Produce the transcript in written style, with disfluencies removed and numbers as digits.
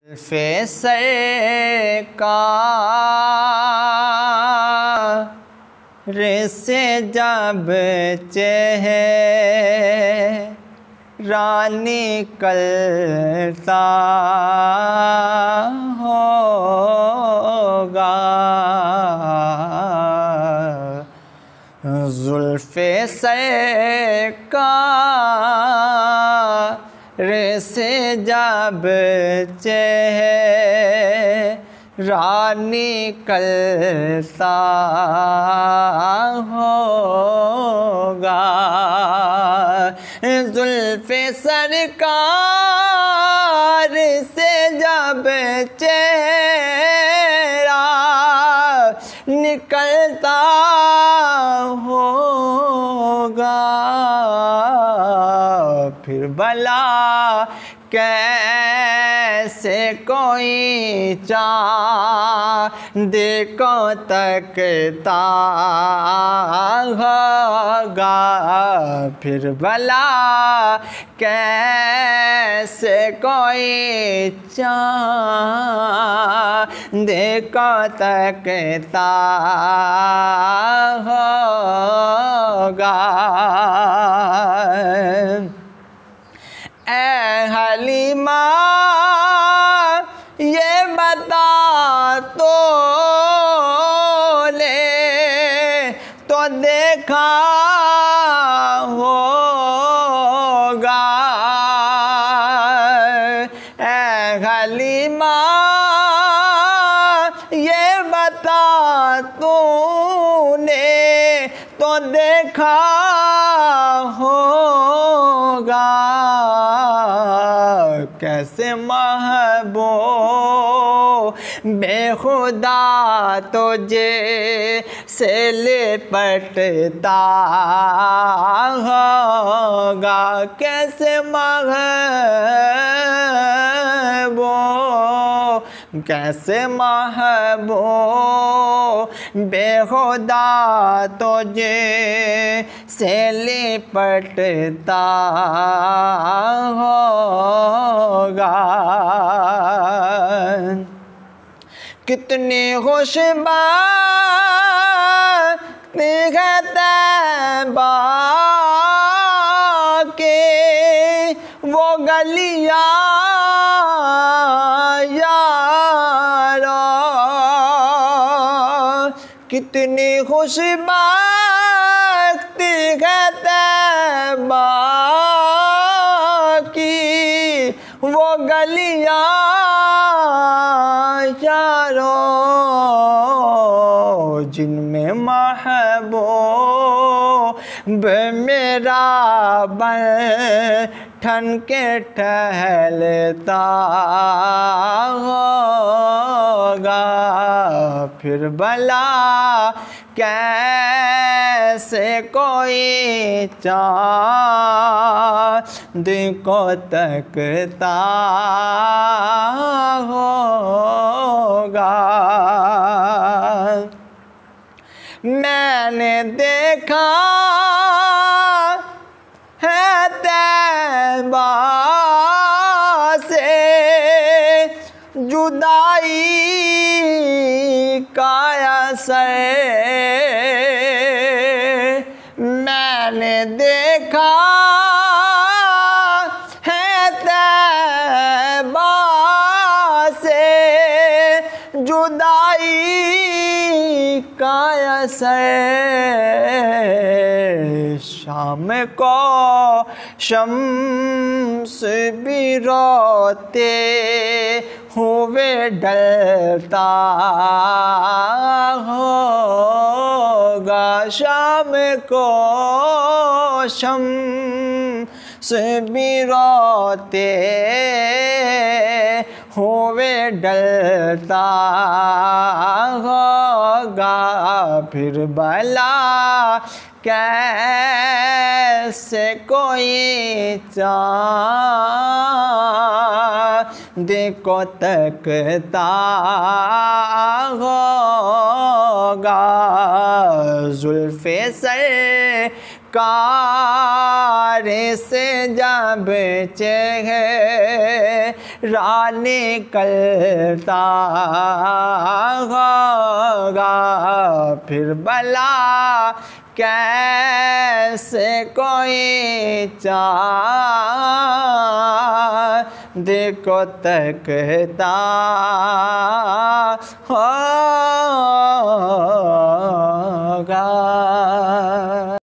सरकार से जब चेहरा निकलता होगा, जुल्फे सरकार से जब चेहरा निकलता होगा, जुल्फे सरकार से जब चेहरा निकलता होगा, फिर भला कैसे कोई चाँद को तकता होगा, फिर भला कैसे कोई चाँद को तकता होगा। ऐ हलीमा ये बता तो ले तो देखा होगा, ऐ हलीमा ये बता तूने तो देखा होगा, कैसे महबूब बेखुदा तुझे से लिपटता होगा, कैसे महबूब बेखुदा तुझे से लिपटता होगा। कितनी खुशबात है तैबा के वो गलियां यारो, कितनी खुशबात है तैबा की वो गलियां यारो, जिनमें महबूब मेरा ठन के टहलता होगा, फिर भला कैसे कोई चाँद को तकता होगा। मैंने देखा है तैबा से जुदाई का असर, मैंने देखा है तैबा से जुदाई का असर, शाम को शम्स भी रोते हुए डलता होगा, शाम को शम्स भी रोते हुए डलता होगा, फिर भला कैसे कोई चाँद को तकता होगा, जुल्फे सरकार कार से जब चेहरा निकलता होगा, फिर भला कैसे कोई चाँद को तकता होगा।